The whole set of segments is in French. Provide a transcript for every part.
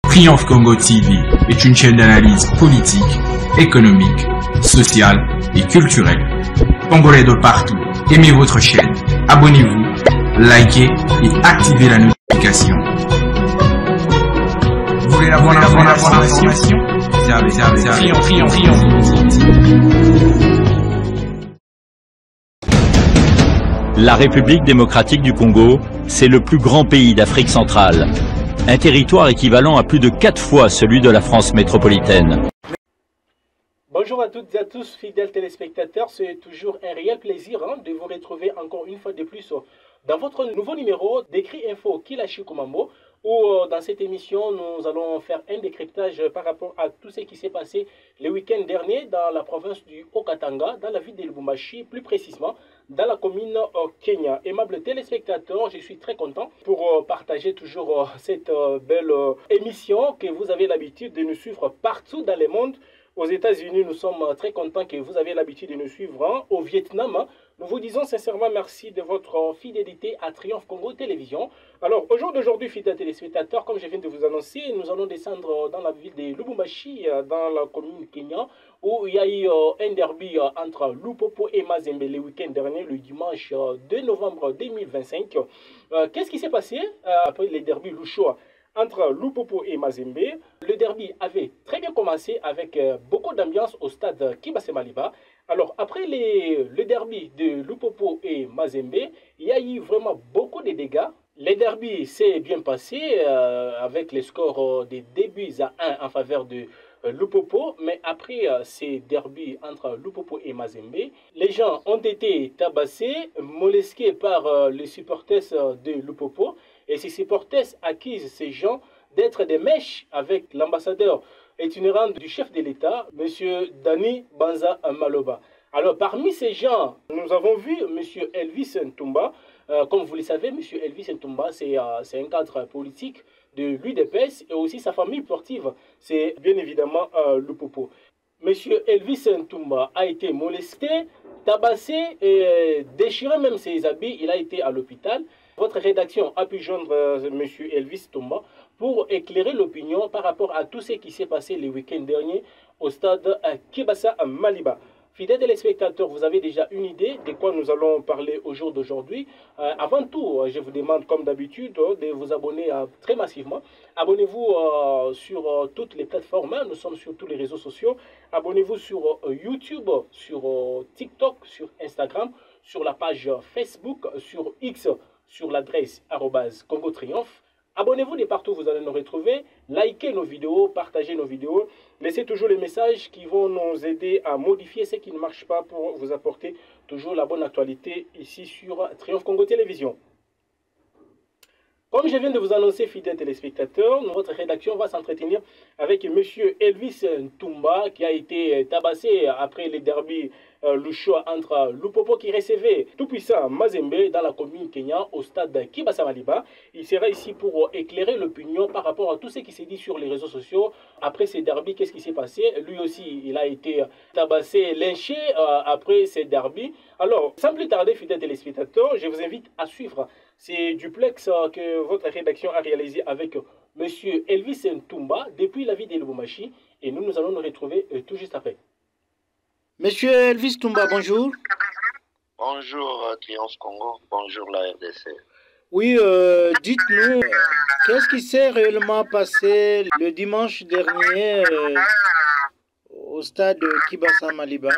Triomphe Congo TV est une chaîne d'analyse politique, économique, sociale et culturelle. Congolais de partout, aimez votre chaîne, abonnez-vous, likez et activez la notification. Vous voulez la bonne information? Triomphe. La République démocratique du Congo, c'est le plus grand pays d'Afrique centrale. Un territoire équivalent à plus de 4 fois celui de la France métropolitaine. Bonjour à toutes et à tous, fidèles téléspectateurs. C'est toujours un réel plaisir de vous retrouver encore une fois de plus dans votre nouveau numéro d'Écrit Info Kilashi Kumambo, où dans cette émission, nous allons faire un décryptage par rapport à tout ce qui s'est passé le week-end dernier dans la province du Haut-Katanga, dans la ville de Lubumbashi, plus précisément dans la commune Kenya. Aimables téléspectateurs, je suis très content pour partager toujours cette belle émission que vous avez l'habitude de nous suivre partout dans le monde. Aux États-Unis, nous sommes très contents que vous avez l'habitude de nous suivre. Au Vietnam, nous vous disons sincèrement merci de votre fidélité à Triomphe Congo Télévision. Alors, au jour d'aujourd'hui, fidèles téléspectateurs, comme je viens de vous annoncer, nous allons descendre dans la ville de Lubumbashi, dans la commune Kenya, où il y a eu un derby entre Lupopo et Mazembe le week-end dernier, le dimanche 2 novembre 2025. Qu'est-ce qui s'est passé après le derby Lucho entre Lupopo et Mazembe? Le derby avait très bien commencé avec beaucoup d'ambiance au stade Kibase Maliba. Alors, après le derby de Lupopo et Mazembe, il y a eu vraiment beaucoup de dégâts. Le derby s'est bien passé avec les scores de 2 buts à 1 en faveur de Lupopo, mais après ces derbies entre Lupopo et Mazembe, les gens ont été tabassés, molestés par les supporters de Lupopo, et ces supporters accusent ces gens d'être des mèches avec l'ambassadeur itinérant du chef de l'État, M. Dani Banza Maloba. Alors, parmi ces gens, nous avons vu M. Elvis Ntumba. Comme vous le savez, M. Elvis Ntumba, c'est un cadre politique de l'UDPS et aussi sa famille sportive, c'est bien évidemment Lupopo. M. Elvis Ntumba a été molesté, tabassé et déchiré même ses habits. Il a été à l'hôpital. Votre rédaction a pu joindre M. Elvis Ntumba pour éclairer l'opinion par rapport à tout ce qui s'est passé le week-end dernier au stade Kibasa Maliba. Fidèles téléspectateurs, vous avez déjà une idée de quoi nous allons parler au jour d'aujourd'hui. Avant tout, je vous demande comme d'habitude de vous abonner très massivement. Abonnez-vous sur toutes les plateformes, nous sommes sur tous les réseaux sociaux. Abonnez-vous sur YouTube, sur TikTok, sur Instagram, sur la page Facebook, sur X, sur l'adresse @Congo Triomphe. Abonnez-vous de partout, vous allez nous retrouver. Likez nos vidéos, partagez nos vidéos. Laissez toujours les messages qui vont nous aider à modifier ce qui ne marche pas pour vous apporter toujours la bonne actualité ici sur Triomphe Congo Télévision. Comme je viens de vous annoncer, fidèles téléspectateurs, notre rédaction va s'entretenir avec M. Elvis Ntumba qui a été tabassé après les derbies Lucho entre Lupopo qui recevait tout-puissant Mazembe dans la commune Kenya au stade Kibasa Maliba. Il sera ici pour éclairer l'opinion par rapport à tout ce qui s'est dit sur les réseaux sociaux. Après ces derbies, qu'est-ce qui s'est passé? Lui aussi, il a été tabassé, lynché après ces derbies. Alors, sans plus tarder, fidèles téléspectateurs, je vous invite à suivre ces duplex que votre rédaction a réalisé avec M. Elvis Ntumba depuis la ville de Lubumbashi. Et nous allons nous retrouver tout juste après. Monsieur Elvis Ntumba, bonjour. Bonjour Triomphe Congo, bonjour la RDC. Oui, dites-nous, qu'est-ce qui s'est réellement passé le dimanche dernier au stade Kibasa Maliba?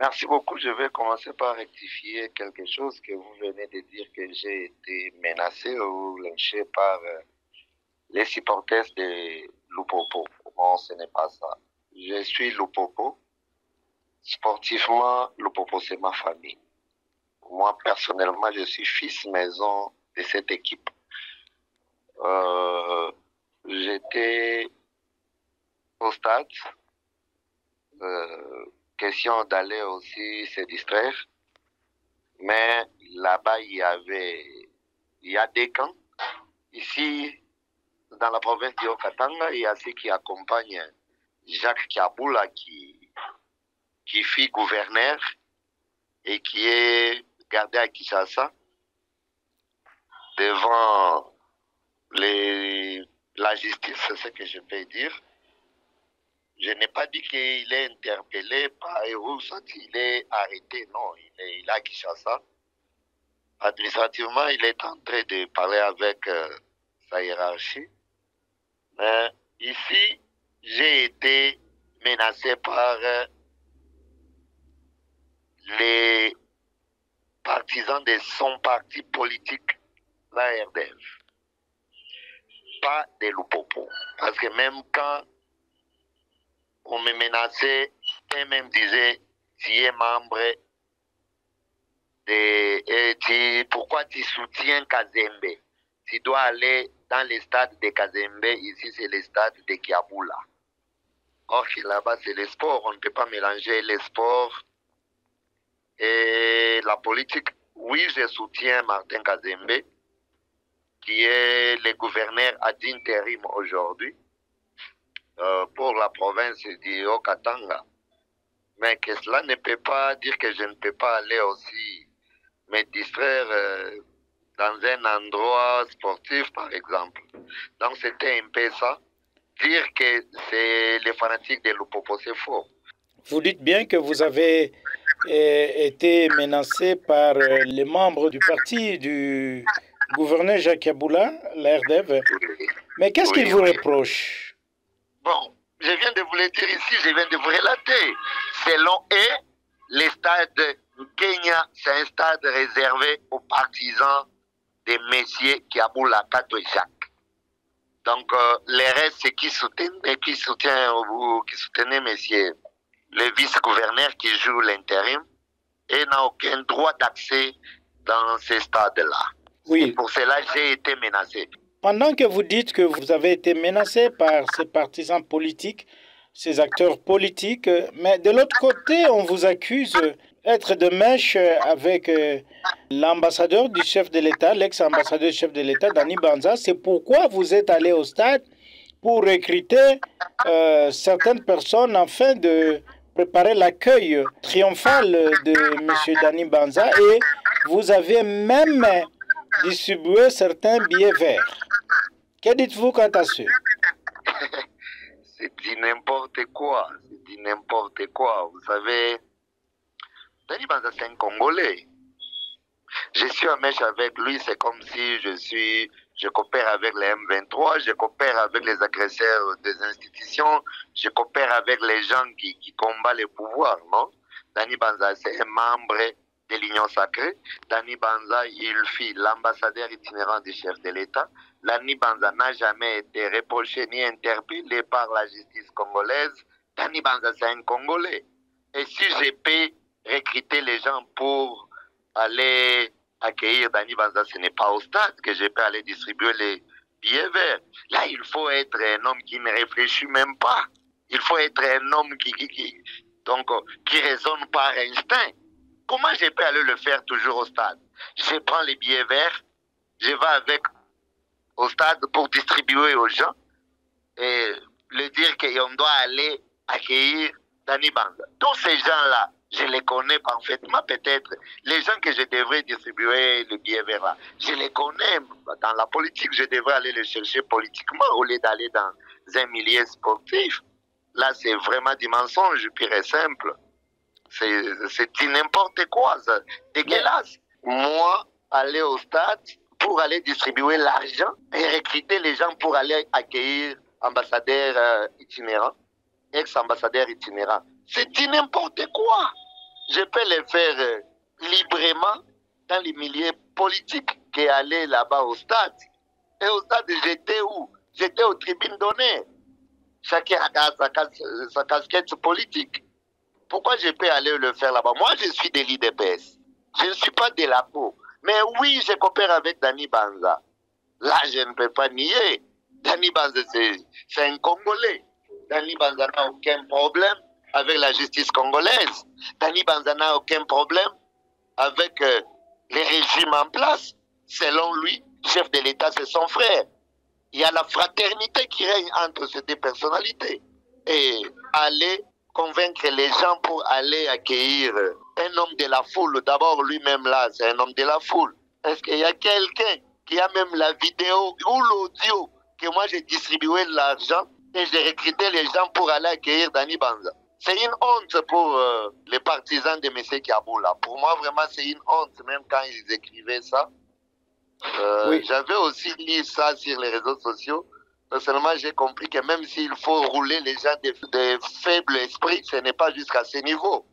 Merci beaucoup. Je vais commencer par rectifier quelque chose que vous venez de dire, que j'ai été menacé ou lynché par les supporters de Lupopo. Non, ce n'est pas ça. Je suis Lupopo. Sportivement, Lupopo, c'est ma famille. Moi, personnellement, je suis fils maison de cette équipe. J'étais au stade. Question d'aller aussi se distraire. Mais là-bas, il y a des camps. Ici, dans la province du Haut-Katanga, il y a ceux qui accompagnent Jacques Kiaboula, qui fut gouverneur et qui est gardé à Kinshasa devant les la justice, c'est ce que je peux dire. Je n'ai pas dit qu'il est interpellé par Héroux, soit il est arrêté. Non, il est à Kinshasa. Administrativement, il est en train de parler avec sa hiérarchie. Mais ici, j'ai été menacé par les partisans de son parti politique, la RDF. Pas de Lupopo. Parce que même quand on me menaçait, et même disait, tu es membre pourquoi tu soutiens Kazembe? Tu dois aller dans les stades de Kazembe, ici c'est le stade de Kiaboula. Or là-bas c'est le sport, on ne peut pas mélanger les sports et la politique. Oui, je soutiens Martin Kazembe, qui est le gouverneur ad intérim aujourd'hui pour la province du Haut-Katanga. Mais que cela ne peut pas dire que je ne peux pas aller aussi me distraire dans un endroit sportif, par exemple. Donc c'était un peu ça. Dire que c'est les fanatiques de Lupopo, c'est faux. Vous dites bien que vous avez été menacé par les membres du parti du gouverneur Jacques Yaboula, la RDF. Mais qu'est-ce qu'ils vous reprochent? Bon, je viens de vous le dire ici, je viens de vous relater. Selon eux, le stade Kenya, c'est un stade réservé aux partisans des messieurs Kiaboula, Kato et Jacques. Donc, les restes, c'est qui soutenaient messieurs le vice-gouverneur qui joue l'intérim et n'a aucun droit d'accès dans ces stades-là. Oui. Pour cela, j'ai été menacé. Pendant que vous dites que vous avez été menacé par ces partisans politiques, ces acteurs politiques, mais de l'autre côté, on vous accuse d'être de mèche avec l'ambassadeur du chef de l'État, l'ex-ambassadeur du chef de l'État, Dani Banza. C'est pourquoi vous êtes allé au stade pour recruter certaines personnes afin de préparer l'accueil triomphal de M. Dani Banza et vous avez même distribué certains billets verts. Que dites-vous quant à ça? C'est dit n'importe quoi. C'est dit n'importe quoi. Vous savez, Dani Banza, c'est un Congolais. Je suis en mèche avec lui, c'est comme si je coopère avec les M23, je coopère avec les agresseurs des institutions, je coopère avec les gens qui combattent le pouvoir, non? Dani Banza, c'est un membre de l'Union sacrée. Dani Banza, il fut l'ambassadeur itinérant du chef de l'État. Dani Banza n'a jamais été reproché ni interpellé par la justice congolaise. Dani Banza, c'est un Congolais. Et si je peux recruter les gens pour aller accueillir Dani Banza, ce n'est pas au stade que je peux aller distribuer les billets verts. Là, il faut être un homme qui ne réfléchit même pas. Il faut être un homme qui raisonne par instinct. Comment je peux aller le faire toujours au stade? Je prends les billets verts, je vais avec au stade pour distribuer aux gens et leur dire qu'on doit aller accueillir Dani Banza. Tous ces gens-là, je les connais parfaitement peut-être. Les gens que je devrais distribuer le billet vers là, je les connais. Dans la politique, je devrais aller les chercher politiquement au lieu d'aller dans un milieu sportif. Là, c'est vraiment du mensonge pur et simple. C'est n'importe quoi, ça. Dégueulasse. Moi, aller au stade pour aller distribuer l'argent et recruter les gens pour aller accueillir ambassadeurs itinérants, ex-ambassadeurs itinérants. C'est dit n'importe quoi. Je peux le faire librement dans les milieux politiques qu'aller là-bas au stade. Et au stade, j'étais où? J'étais aux tribunes d'honneur. Chacun a sa casquette politique. Pourquoi je peux aller le faire là-bas? Moi, je suis de l'IDPS. Je ne suis pas de la peau. Mais oui, je coopère avec Dani Banza. Là, je ne peux pas nier. Dani Banza, c'est un Congolais. Dani Banza n'a aucun problème avec la justice congolaise. Dani Banza n'a aucun problème avec les régimes en place. Selon lui, chef de l'État, c'est son frère. Il y a la fraternité qui règne entre ces deux personnalités. Et aller convaincre les gens pour aller accueillir un homme de la foule. D'abord, lui-même là, c'est un homme de la foule. Est-ce qu'il y a quelqu'un qui a même la vidéo ou l'audio que moi j'ai distribué l'argent et j'ai recruté les gens pour aller accueillir Dani Banza. C'est une honte pour les partisans de M. Kaboula. Pour moi, vraiment, c'est une honte, même quand ils écrivaient ça. Oui. J'avais aussi lu ça sur les réseaux sociaux. Personnellement, j'ai compris que même s'il faut rouler les gens de faible esprit, ce n'est pas jusqu'à ce niveau.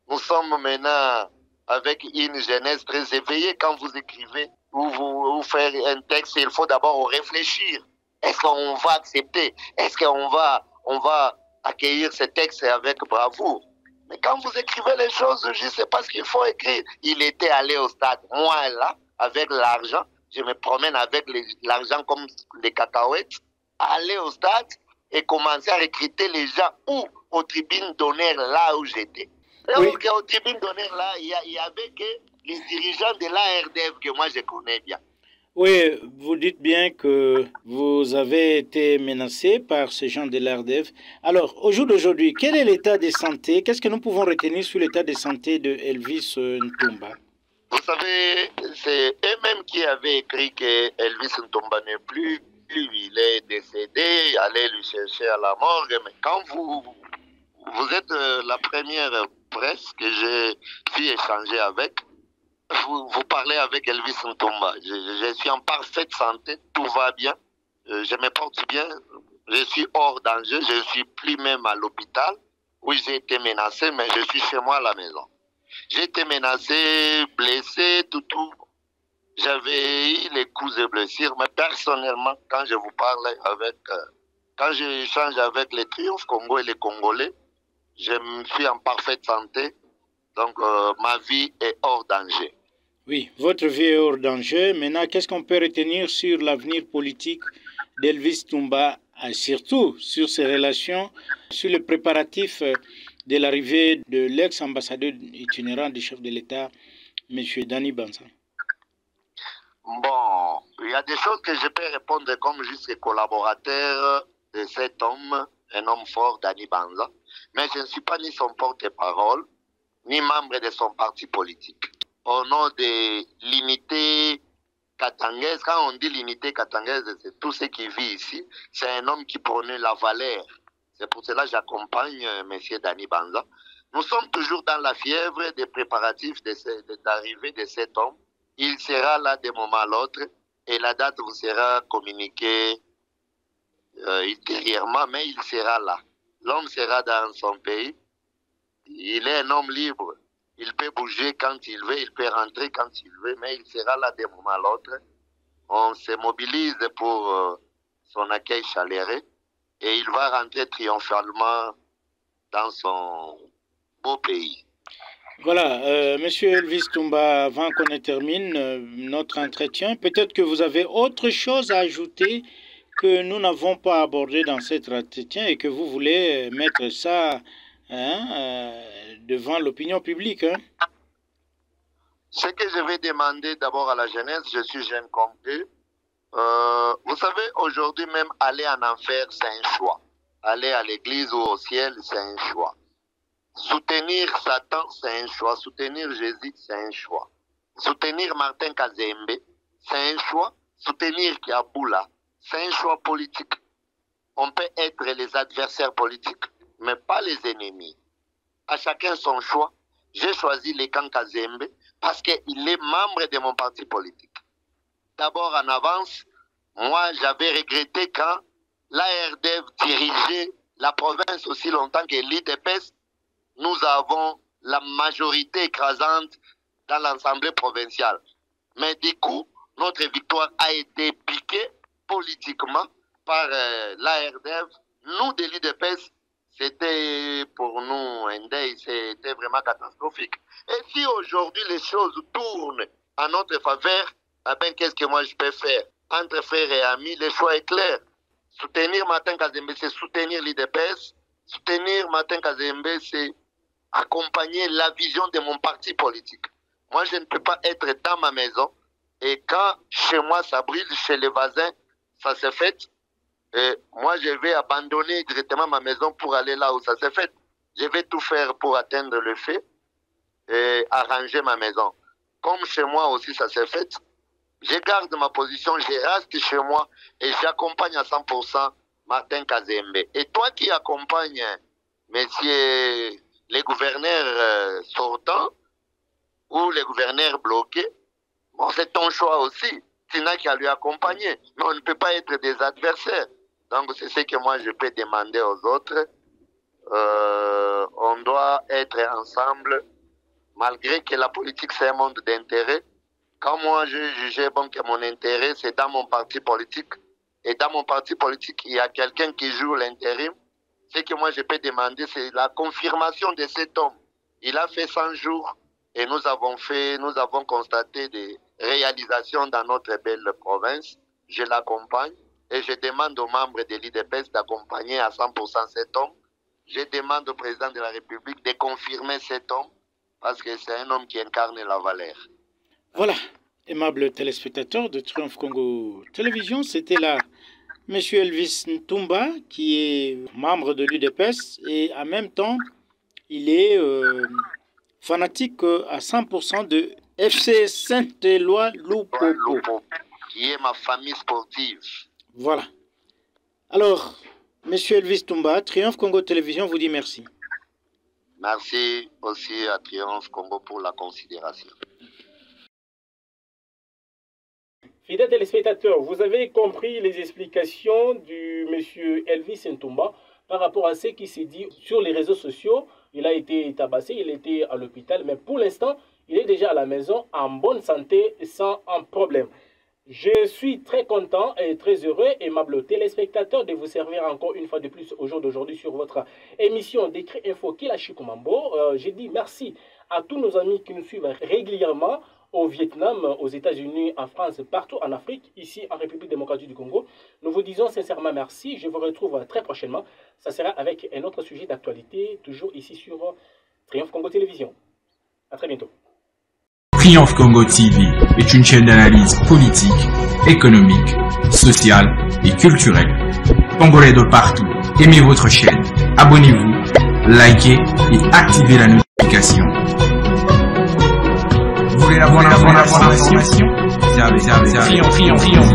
Nous sommes maintenant avec une jeunesse très éveillée. Quand vous écrivez ou vous faire un texte, il faut d'abord réfléchir. Est-ce qu'on va accepter? Est-ce qu'on va accueillir ce texte avec bravoure? Mais quand vous écrivez les choses, je ne sais pas ce qu'il faut écrire. Il était allé au stade. Moi, là, avec l'argent, je me promène avec l'argent comme des cacahuètes, aller au stade et commencer à recruter les gens où? Aux tribunes d'honneur, là où j'étais. Alors qu'aux tribunes d'honneur, là, il y avait que les dirigeants de l'ARDF que moi je connais bien. Oui, vous dites bien que vous avez été menacé par ces gens de l'ARDF. Alors, au jour d'aujourd'hui, quel est l'état de santé? Qu'est-ce que nous pouvons retenir sur l'état de santé de Elvis Ntumba? Vous savez, c'est eux-mêmes qui avaient écrit que Elvis Ntumba n'est plus. Il est décédé, allez lui chercher à la morgue. Mais quand vous êtes la première presse que j'ai pu échanger avec, vous parlez avec Elvis Ntumba. Je suis en parfaite santé, tout va bien, je me porte bien, je suis hors danger, je ne suis plus même à l'hôpital où j'ai été menacé, mais je suis chez moi à la maison. J'ai été menacé, blessé, tout. J'avais eu les coups et blessures, mais personnellement, quand je vous parle quand j'échange avec les Triomphes Congo et les Congolais, je suis en parfaite santé, donc ma vie est hors danger. Oui, votre vie est hors danger. Maintenant, qu'est-ce qu'on peut retenir sur l'avenir politique d'Elvis Ntumba, surtout sur ses relations, sur les préparatifs de l'arrivée de l'ex-ambassadeur itinérant du chef de l'État, M. Dani Banza? Bon, il y a des choses que je peux répondre comme juste collaborateur de cet homme, un homme fort, Dani Banza, mais je ne suis pas ni son porte-parole, ni membre de son parti politique. Au nom de l'unité katangaise, quand on dit l'unité katangaise, c'est tout ce qui vit ici, c'est un homme qui prône la valeur. C'est pour cela que j'accompagne M. Dani Banza. Nous sommes toujours dans la fièvre des préparatifs d'arrivée de cet homme. Il sera là d'un moment à l'autre et la date vous sera communiquée ultérieurement, mais il sera là. L'homme sera dans son pays. Il est un homme libre. Il peut bouger quand il veut, il peut rentrer quand il veut, mais il sera là d'un moment à l'autre. On se mobilise pour son accueil chaleureux et il va rentrer triomphalement dans son beau pays. Voilà, Monsieur Elvis Ntumba, avant qu'on termine notre entretien, peut-être que vous avez autre chose à ajouter que nous n'avons pas abordé dans cet entretien et que vous voulez mettre ça devant l'opinion publique. Ce que je vais demander d'abord à la jeunesse, je suis jeune comme eux. Vous savez, aujourd'hui même, aller en enfer, c'est un choix. Aller à l'église ou au ciel, c'est un choix. Soutenir Satan, c'est un choix. Soutenir Jésus, c'est un choix. Soutenir Martin Kazembe, c'est un choix. Soutenir Kaboula, c'est un choix politique. On peut être les adversaires politiques, mais pas les ennemis. À chacun son choix. J'ai choisi les camps Kazembe parce qu'il est membre de mon parti politique. D'abord, en avance, moi, j'avais regretté quand l'ARDF dirigeait la province aussi longtemps que l'IDPS. Nous avons la majorité écrasante dans l'Assemblée provinciale. Mais du coup, notre victoire a été piquée politiquement par l'ARDF. Nous, de l'IDPS, c'était pour nous un deuil, c'était vraiment catastrophique. Et si aujourd'hui les choses tournent en notre faveur, eh bien, qu'est-ce que moi je peux faire? Entre frères et amis, le choix est clair. Soutenir Martin Kazembe, c'est soutenir l'IDPS. Soutenir Martin Kazembe, c'est accompagner la vision de mon parti politique. Moi, je ne peux pas être dans ma maison et quand chez moi ça brûle, chez les voisins, ça s'est fait. Et moi, je vais abandonner directement ma maison pour aller là où ça s'est fait. Je vais tout faire pour atteindre le fait et arranger ma maison. Comme chez moi aussi ça s'est fait, Je garde ma position, je reste chez moi et j'accompagne à 100% Martin Kazembe. Et toi qui accompagnes messieurs les gouverneurs sortants ou les gouverneurs bloqués, bon, c'est ton choix aussi. Tu n'as qu'à lui accompagner. Mais on ne peut pas être des adversaires. Donc c'est ce que moi je peux demander aux autres. On doit être ensemble, malgré que la politique c'est un monde d'intérêt. Quand moi je jugeais bon que mon intérêt c'est dans mon parti politique, et dans mon parti politique il y a quelqu'un qui joue l'intérim, ce que moi je peux demander c'est la confirmation de cet homme. Il a fait 100 jours et nous avons constaté des réalisations dans notre belle province. Je l'accompagne et je demande aux membres de l'IDPS d'accompagner à 100% cet homme. Je demande au président de la République de confirmer cet homme parce que c'est un homme qui incarne la valeur. Voilà, aimables téléspectateurs de Triomphe Congo Télévision, c'était là M. Elvis Ntumba qui est membre de l'UDPS et en même temps, il est fanatique à 100% de FC Saint-Éloi Lupopo. Qui est ma famille sportive. Voilà. Alors, M. Elvis Ntumba, Triomphe Congo Télévision vous dit merci. Merci aussi à Triomphe Congo pour la considération. Fidèles téléspectateurs, vous avez compris les explications du monsieur Elvis Ntumba par rapport à ce qui s'est dit sur les réseaux sociaux. Il a été tabassé, il était à l'hôpital, mais pour l'instant, il est déjà à la maison en bonne santé sans un problème. Je suis très content et très heureux, aimables téléspectateurs, de vous servir encore une fois de plus au jour d'aujourd'hui sur votre émission d'Écrit Info Kila Chikumambo. Je dis merci à tous nos amis qui nous suivent régulièrement au Vietnam, aux États-Unis, en France, partout en Afrique, ici en République démocratique du Congo. Nous vous disons sincèrement merci. Je vous retrouve très prochainement. Ça sera avec un autre sujet d'actualité, toujours ici sur Triomphe Congo Télévision. À très bientôt. Triomphe Congo TV est une chaîne d'analyse politique, économique, sociale et culturelle. Congolais de partout, aimez votre chaîne, abonnez-vous, likez et activez la notification. Vous voulez la bonne information? Triomphe.